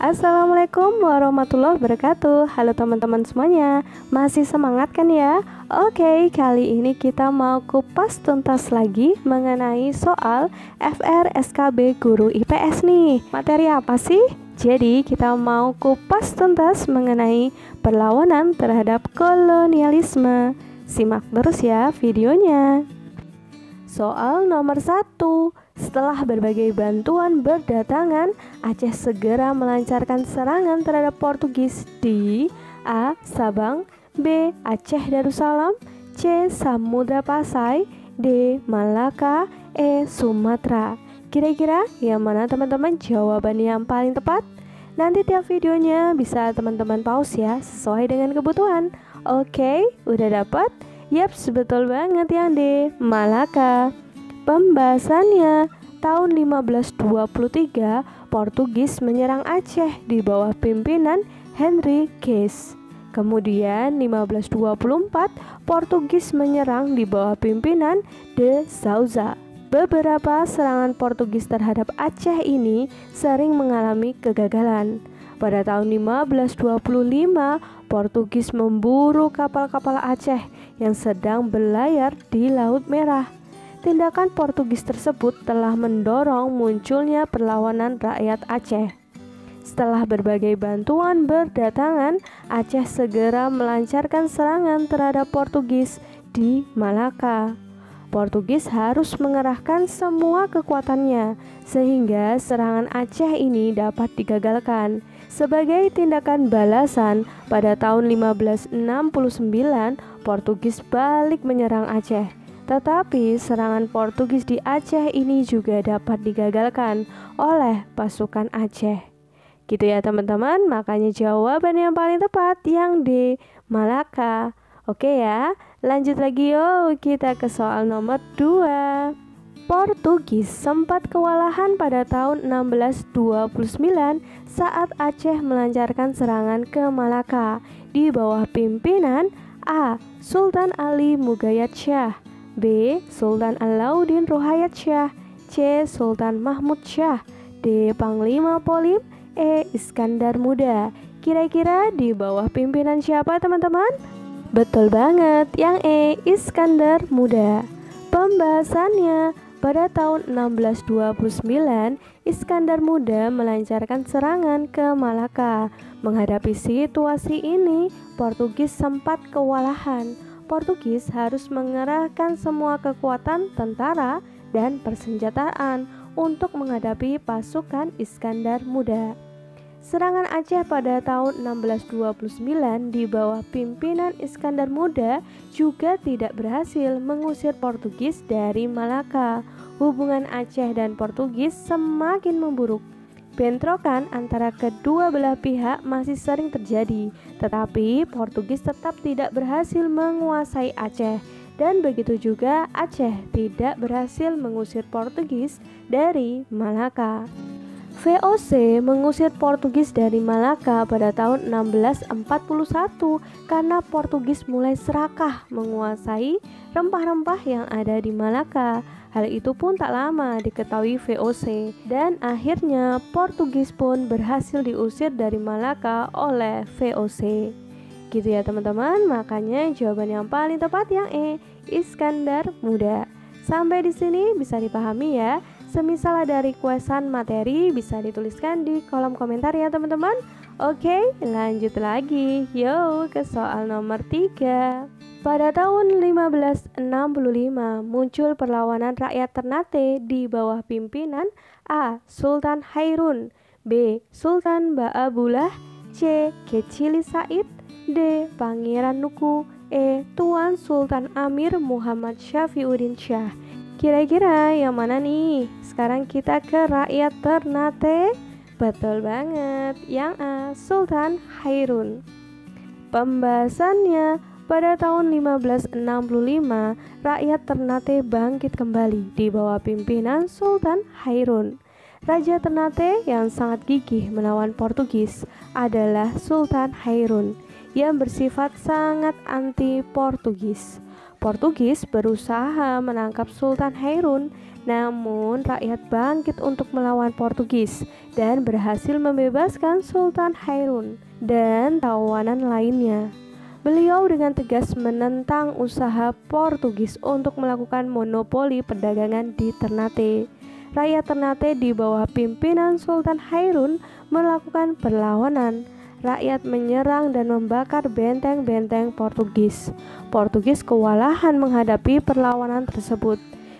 Assalamualaikum warahmatullahi wabarakatuh. Halo teman-teman semuanya, masih semangat kan ya? Oke, kali ini kita mau kupas tuntas lagi mengenai soal FRSKB Guru IPS nih. Materi apa sih? Jadi kita mau kupas tuntas mengenai perlawanan terhadap kolonialisme. Simak terus ya videonya. Soal nomor 1. Setelah berbagai bantuan berdatangan, Aceh segera melancarkan serangan terhadap Portugis di A. Sabang, B. Aceh Darussalam, C. Samudra Pasai, D. Malaka, E. Sumatera. Kira-kira yang mana teman-teman jawaban yang paling tepat? Nanti tiap videonya bisa teman-teman pause ya, sesuai dengan kebutuhan. Oke, udah dapat? Yaps, betul banget yang D. Malaka. Pembahasannya, tahun 1523 Portugis menyerang Aceh di bawah pimpinan Henry Guise. Kemudian 1524 Portugis menyerang di bawah pimpinan de Souza. Beberapa serangan Portugis terhadap Aceh ini sering mengalami kegagalan. Pada tahun 1525 Portugis memburu kapal-kapal Aceh yang sedang berlayar di Laut Merah. Tindakan Portugis tersebut telah mendorong munculnya perlawanan rakyat Aceh. Setelah berbagai bantuan berdatangan, Aceh segera melancarkan serangan terhadap Portugis di Malaka. Portugis harus mengerahkan semua kekuatannya sehingga serangan Aceh ini dapat digagalkan. Sebagai tindakan balasan, pada tahun 1569 Portugis balik menyerang Aceh. Tetapi serangan Portugis di Aceh ini juga dapat digagalkan oleh pasukan Aceh. Gitu ya teman-teman, makanya jawaban yang paling tepat yang D. Malaka. Oke ya, lanjut lagi yuk, kita ke soal nomor 2. Portugis sempat kewalahan pada tahun 1629 saat Aceh melancarkan serangan ke Malaka di bawah pimpinan A. Sultan Ali Mugayat Shah, B. Sultan Alauddin Rohayat Shah, C. Sultan Mahmud Shah, D. Panglima Polim, E. Iskandar Muda. Kira-kira di bawah pimpinan siapa teman-teman? Betul banget, yang E. Iskandar Muda. Pembahasannya, pada tahun 1629 Iskandar Muda melancarkan serangan ke Malaka. Menghadapi situasi ini, Portugis sempat kewalahan. Portugis harus mengerahkan semua kekuatan tentara dan persenjataan untuk menghadapi pasukan Iskandar Muda. Serangan Aceh pada tahun 1629 di bawah pimpinan Iskandar Muda juga tidak berhasil mengusir Portugis dari Malaka. Hubungan Aceh dan Portugis semakin memburuk. Bentrokan antara kedua belah pihak masih sering terjadi, tetapi Portugis tetap tidak berhasil menguasai Aceh, dan begitu juga Aceh tidak berhasil mengusir Portugis dari Malaka. VOC mengusir Portugis dari Malaka pada tahun 1641 karena Portugis mulai serakah menguasai rempah-rempah yang ada di Malaka. Hal itu pun tak lama diketahui VOC, dan akhirnya Portugis pun berhasil diusir dari Malaka oleh VOC. Gitu ya teman-teman, makanya jawaban yang paling tepat yang E, Iskandar Muda. Sampai di sini bisa dipahami ya. Semisal ada requestan materi bisa dituliskan di kolom komentar ya teman-teman. Oke, lanjut lagi. Yo, ke soal nomor 3. Pada tahun 1565 muncul perlawanan rakyat Ternate di bawah pimpinan A. Sultan Hairun, B. Sultan Ba'abullah, C. Kecili Said, D. Pangeran Nuku, E. Tuan Sultan Amir Muhammad Syafiuddin Shah. Kira-kira yang mana nih? Sekarang kita ke rakyat Ternate. Betul banget, yang A. Sultan Hairun. Pembahasannya, pada tahun 1565 rakyat Ternate bangkit kembali di bawah pimpinan Sultan Hairun. Raja Ternate yang sangat gigih melawan Portugis adalah Sultan Hairun yang bersifat sangat anti Portugis. Portugis berusaha menangkap Sultan Hairun, Namun rakyat bangkit untuk melawan Portugis dan berhasil membebaskan Sultan Hairun dan tawanan lainnya. Beliau dengan tegas menentang usaha Portugis untuk melakukan monopoli perdagangan di Ternate. Rakyat Ternate di bawah pimpinan Sultan Hairun melakukan perlawanan. Rakyat menyerang dan membakar benteng-benteng Portugis. Portugis kewalahan menghadapi perlawanan tersebut.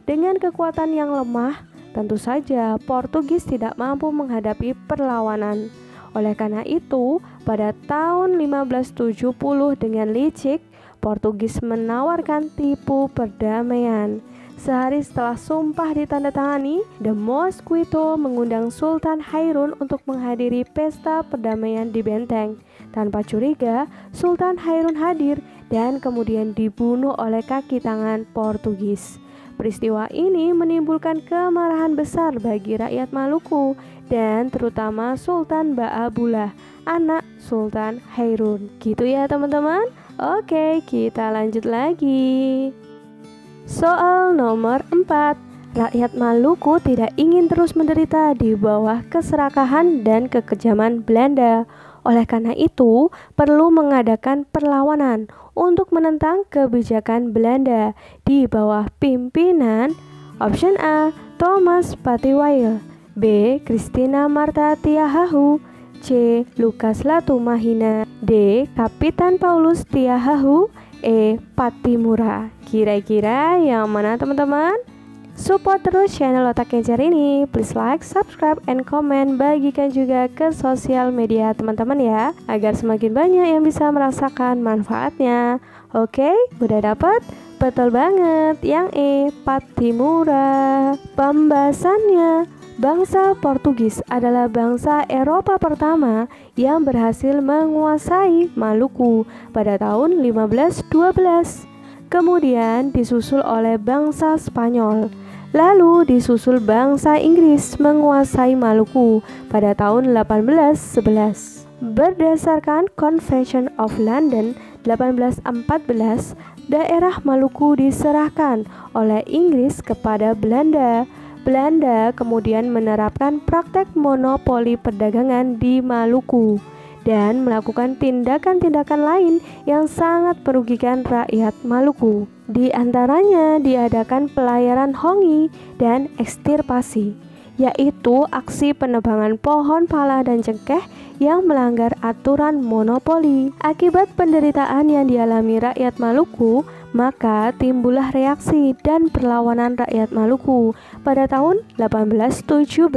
Dengan kekuatan yang lemah, tentu saja Portugis tidak mampu menghadapi perlawanan. Oleh karena itu, pada tahun 1570 dengan licik, Portugis menawarkan tipu perdamaian. Sehari setelah sumpah ditandatangani, The Mosquito mengundang Sultan Hairun untuk menghadiri pesta perdamaian di benteng. Tanpa curiga, Sultan Hairun hadir dan kemudian dibunuh oleh kaki tangan Portugis. Peristiwa ini menimbulkan kemarahan besar bagi rakyat Maluku dan terutama Sultan Ba'abullah, anak Sultan Hairun. Gitu ya teman-teman. Oke, kita lanjut lagi. Soal nomor 4. Rakyat Maluku tidak ingin terus menderita di bawah keserakahan dan kekejaman Belanda. Oleh karena itu, perlu mengadakan perlawanan untuk menentang kebijakan Belanda di bawah pimpinan option A. Thomas Patiwail, B. Christina Martha Tiahahu, C. Lukas Latumahina, D. Kapitan Paulus Tiahahu, E. Patimura. Kira-kira yang mana teman-teman? Support terus channel Otak Kencer ini. Please like, subscribe, and comment. Bagikan juga ke sosial media teman-teman ya, agar semakin banyak yang bisa merasakan manfaatnya. Oke, udah dapat? Betul banget, yang E, Patimura. Pembahasannya, bangsa Portugis adalah bangsa Eropa pertama yang berhasil menguasai Maluku pada tahun 1512. Kemudian disusul oleh bangsa Spanyol. Lalu disusul bangsa Inggris menguasai Maluku pada tahun 1811. Berdasarkan Convention of London 1814, daerah Maluku diserahkan oleh Inggris kepada Belanda. Belanda kemudian menerapkan praktek monopoli perdagangan di Maluku dan melakukan tindakan-tindakan lain yang sangat merugikan rakyat Maluku. Di antaranya diadakan pelayaran hongi dan ekstirpasi, yaitu aksi penebangan pohon pala dan cengkeh yang melanggar aturan monopoli. Akibat penderitaan yang dialami rakyat Maluku, maka timbullah reaksi dan perlawanan rakyat Maluku pada tahun 1817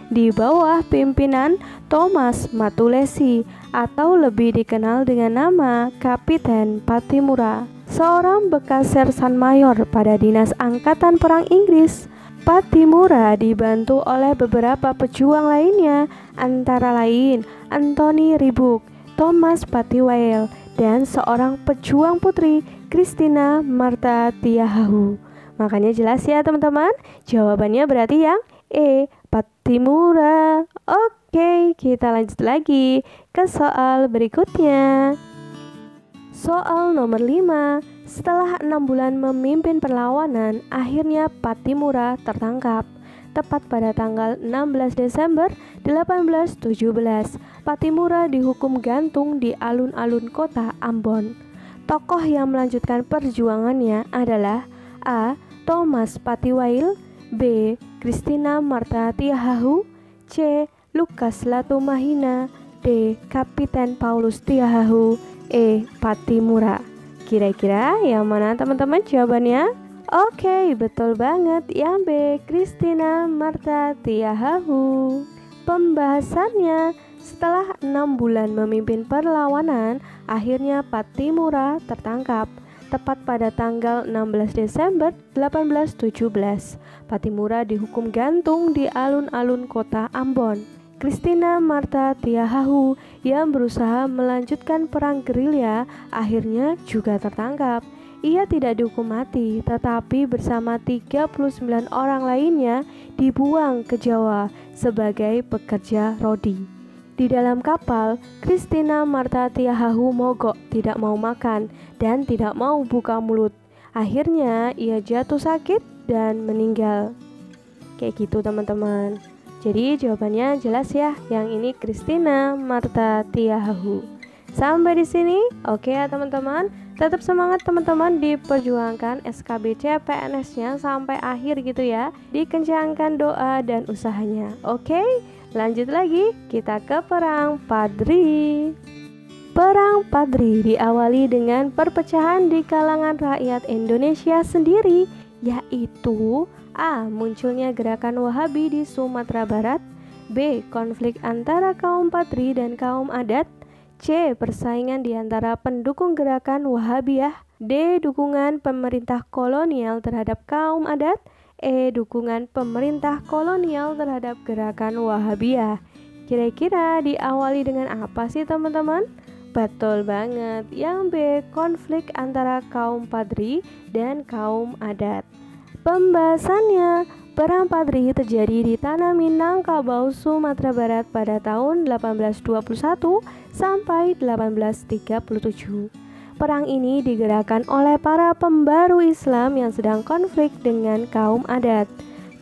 di bawah pimpinan Thomas Matulesi atau lebih dikenal dengan nama Kapiten Patimura, seorang bekas sersan mayor pada dinas angkatan perang Inggris. Patimura dibantu oleh beberapa pejuang lainnya, antara lain Anthony Ribuk, Thomas Patiwail, dan seorang pejuang putri, Christina Martha Tiahahu. Makanya jelas ya teman-teman, jawabannya berarti yang E, Patimura. Oke, kita lanjut lagi ke soal berikutnya. Soal nomor 5. Setelah 6 bulan memimpin perlawanan, akhirnya Patimura tertangkap. Tepat pada tanggal 16 Desember 1817, Patimura dihukum gantung di alun-alun kota Ambon. Tokoh yang melanjutkan perjuangannya adalah A. Thomas Patiwail, B. Christina Martha Tiahahu, C. Lukas Latumahina, D. Kapiten Paulus Tiahahu, E. Patimura. Kira-kira yang mana teman-teman jawabannya? Oke, betul banget, yang B. Christina Martha Tiahahu. Pembahasannya, setelah 6 bulan memimpin perlawanan, akhirnya Patimura tertangkap. Tepat pada tanggal 16 Desember 1817, Patimura dihukum gantung di alun-alun kota Ambon. Christina Martha Tiahahu yang berusaha melanjutkan perang gerilya akhirnya juga tertangkap. Ia tidak dihukum mati, tetapi bersama 39 orang lainnya dibuang ke Jawa sebagai pekerja rodi. Di dalam kapal, Christina Martha Tiahahu mogok, tidak mau makan, dan tidak mau buka mulut. Akhirnya ia jatuh sakit dan meninggal. Kayak gitu teman-teman. Jadi jawabannya jelas ya, yang ini Christina Marta Tiahahu. Sampai di sini, oke ya teman-teman. Tetap semangat teman-teman, diperjuangkan SKBC PNS-nya sampai akhir gitu ya. Dikencangkan doa dan usahanya. Oke, lanjut lagi, kita ke Perang Padri. Perang Padri diawali dengan perpecahan di kalangan rakyat Indonesia sendiri, yaitu A. Munculnya gerakan Wahabi di Sumatera Barat, B. Konflik antara kaum Padri dan kaum adat, C. Persaingan di antara pendukung gerakan Wahabiyah, D. Dukungan pemerintah kolonial terhadap kaum adat, E. Dukungan pemerintah kolonial terhadap gerakan Wahabiyah. Kira-kira diawali dengan apa sih teman-teman? Betul banget, yang B. Konflik antara kaum Padri dan kaum adat. Pembahasannya, Perang Padri terjadi di tanah Minangkabau, Sumatera Barat pada tahun 1821 sampai 1837. Perang ini digerakkan oleh para pembaru Islam yang sedang konflik dengan kaum adat.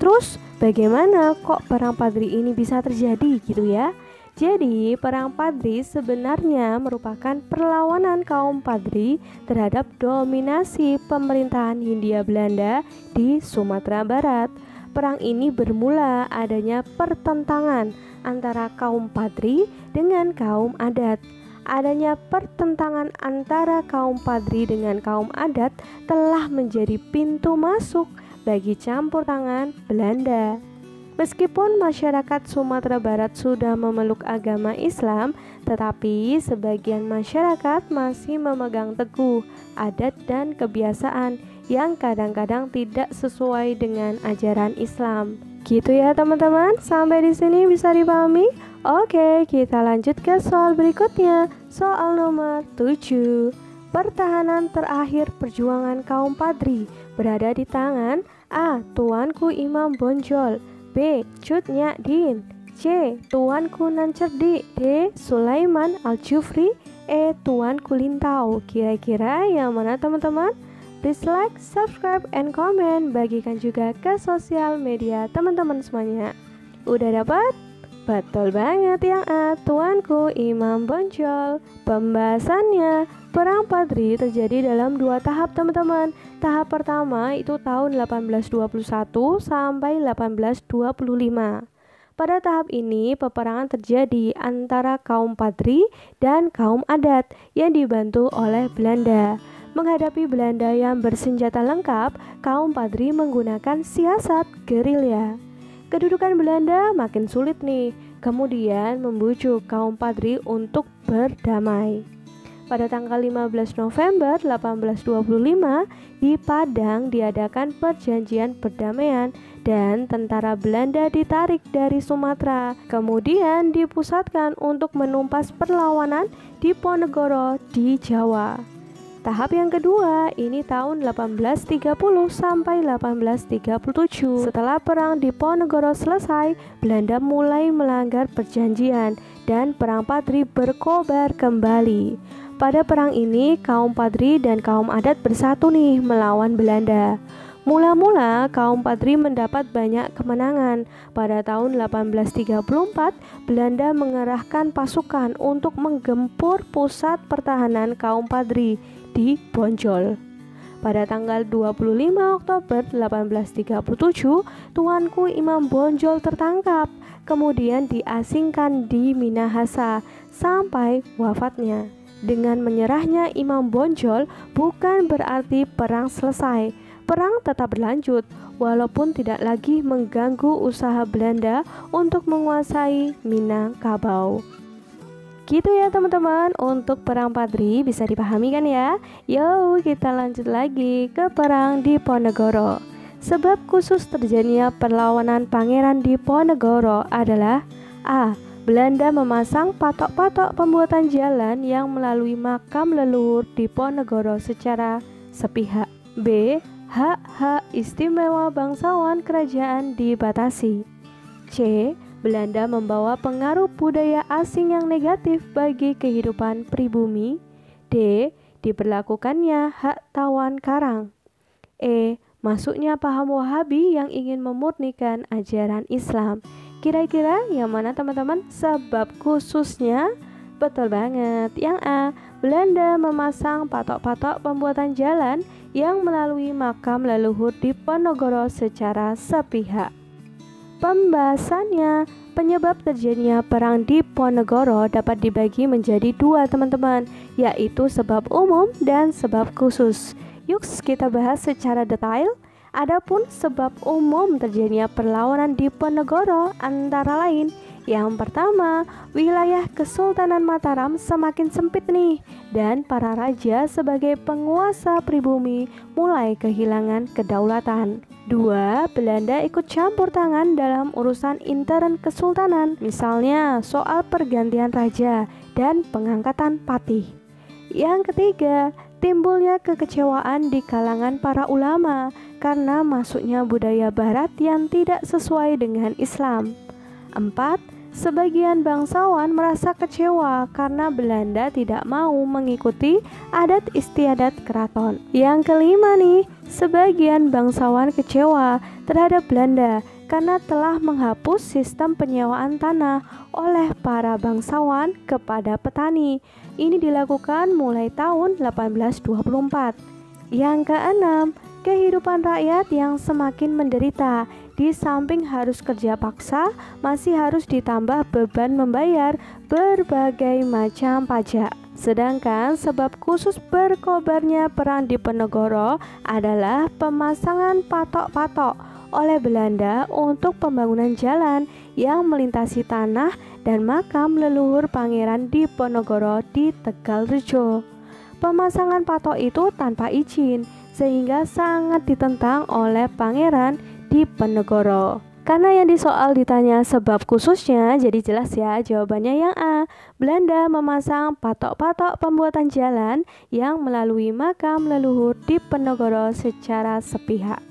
Terus, bagaimana kok Perang Padri ini bisa terjadi gitu ya? Jadi, Perang Padri sebenarnya merupakan perlawanan kaum Padri terhadap dominasi pemerintahan Hindia Belanda di Sumatera Barat. Perang ini bermula adanya pertentangan antara kaum Padri dengan kaum adat. Adanya pertentangan antara kaum Padri dengan kaum adat telah menjadi pintu masuk bagi campur tangan Belanda. Meskipun masyarakat Sumatera Barat sudah memeluk agama Islam, tetapi sebagian masyarakat masih memegang teguh adat dan kebiasaan yang kadang-kadang tidak sesuai dengan ajaran Islam. Gitu ya teman-teman, sampai di sini bisa dipahami? Oke, kita lanjut ke soal berikutnya. Soal nomor 7. Pertahanan terakhir perjuangan kaum Padri berada di tangan A. Tuanku Imam Bonjol, B. Cut Nyak Dien, C. Tuanku Nan Cerdik, D. Sulaiman Al-Jufri, E. Tuanku Lintau. Kira-kira yang mana teman-teman? Please like, subscribe, and comment. Bagikan juga ke sosial media teman-teman semuanya. Udah dapat? Betul banget, yang A. Tuanku Imam Bonjol. Pembahasannya, Perang Padri terjadi dalam 2 tahap teman-teman. Tahap pertama itu tahun 1821 sampai 1825. Pada tahap ini peperangan terjadi antara kaum Padri dan kaum adat yang dibantu oleh Belanda. Menghadapi Belanda yang bersenjata lengkap, kaum Padri menggunakan siasat gerilya. Kedudukan Belanda makin sulit nih, kemudian membujuk kaum Padri untuk berdamai. Pada tanggal 15 November 1825 di Padang diadakan perjanjian perdamaian dan tentara Belanda ditarik dari Sumatera, kemudian dipusatkan untuk menumpas perlawanan di Ponegoro di Jawa. Tahap yang kedua ini tahun 1830 sampai 1837. Setelah perang di Ponegoro selesai, Belanda mulai melanggar perjanjian dan Perang Padri berkobar kembali. Pada perang ini, kaum Padri dan kaum adat bersatu nih melawan Belanda. Mula-mula kaum Padri mendapat banyak kemenangan. Pada tahun 1834, Belanda mengerahkan pasukan untuk menggempur pusat pertahanan kaum Padri di Bonjol. Pada tanggal 25 Oktober 1837, Tuanku Imam Bonjol tertangkap, kemudian diasingkan di Minahasa sampai wafatnya. Dengan menyerahnya Imam Bonjol bukan berarti perang selesai. Perang tetap berlanjut walaupun tidak lagi mengganggu usaha Belanda untuk menguasai Minangkabau. Gitu ya teman-teman, untuk Perang Padri bisa dipahami kan ya? Yuk kita lanjut lagi ke perang di Ponegoro. Sebab khusus terjadinya perlawanan pangeran di Ponegoro adalah A. Belanda memasang patok-patok pembuatan jalan yang melalui makam leluhur di Ponegoro secara sepihak. B. Hak-hak istimewa bangsawan kerajaan dibatasi. C. Belanda membawa pengaruh budaya asing yang negatif bagi kehidupan pribumi. D. Diberlakukannya hak tawan karang. E. masuknya paham Wahabi yang ingin memurnikan ajaran Islam. Kira-kira yang mana teman-teman sebab khususnya? Betul banget, yang A. Belanda memasang patok-patok pembuatan jalan yang melalui makam leluhur Diponegoro secara sepihak. Pembahasannya, penyebab terjadinya perang Diponegoro dapat dibagi menjadi dua teman-teman, yaitu sebab umum dan sebab khusus. Yuk kita bahas secara detail. Adapun sebab umum terjadinya perlawanan Diponegoro antara lain, yang pertama, wilayah Kesultanan Mataram semakin sempit nih, dan para raja sebagai penguasa pribumi mulai kehilangan kedaulatan. 2. Belanda ikut campur tangan dalam urusan intern kesultanan, misalnya soal pergantian raja dan pengangkatan patih. Yang ketiga, timbulnya kekecewaan di kalangan para ulama karena masuknya budaya barat yang tidak sesuai dengan Islam. 4. Sebagian bangsawan merasa kecewa karena Belanda tidak mau mengikuti adat istiadat keraton. Yang kelima nih, sebagian bangsawan kecewa terhadap Belanda karena telah menghapus sistem penyewaan tanah oleh para bangsawan kepada petani. Ini dilakukan mulai tahun 1824. Yang keenam, kehidupan rakyat yang semakin menderita. Di samping harus kerja paksa, masih harus ditambah beban membayar berbagai macam pajak. Sedangkan sebab khusus berkobarnya perang Diponegoro adalah pemasangan patok-patok oleh Belanda untuk pembangunan jalan yang melintasi tanah dan makam leluhur Pangeran Diponegoro di Tegalrejo. Pemasangan patok itu tanpa izin, sehingga sangat ditentang oleh Pangeran Diponegoro. Karena yang di soal ditanya sebab khususnya, jadi jelas ya jawabannya yang A. Belanda memasang patok-patok pembuatan jalan yang melalui makam leluhur Diponegoro secara sepihak.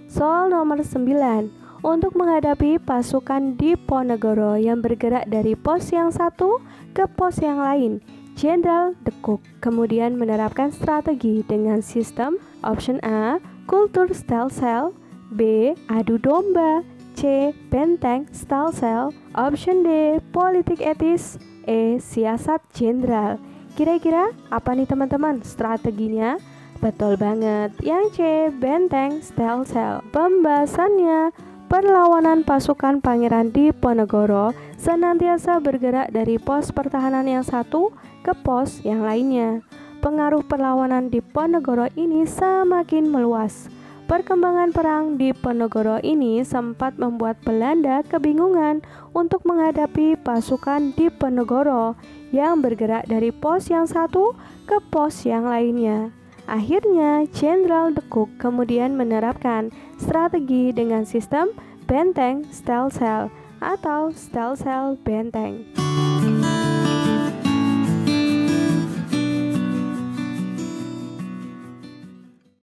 Soal nomor 9. Untuk menghadapi pasukan Diponegoro yang bergerak dari pos yang satu ke pos yang lain, Jenderal de Cock kemudian menerapkan strategi dengan sistem option A. Kultur stelsel, B. Adu domba, C. Benteng stelsel, option D. Politik etis, E. Siasat jenderal. Kira-kira apa nih teman-teman strateginya? Betul banget, yang C. Benteng stelsel. Pembahasannya, perlawanan pasukan Pangeran Diponegoro senantiasa bergerak dari pos pertahanan yang satu ke pos yang lainnya. Pengaruh perlawanan Diponegoro ini semakin meluas. Perkembangan perang Diponegoro ini sempat membuat Belanda kebingungan untuk menghadapi pasukan Diponegoro yang bergerak dari pos yang satu ke pos yang lainnya. Akhirnya, Jenderal de Cock kemudian menerapkan strategi dengan sistem benteng stelsel atau stelsel benteng.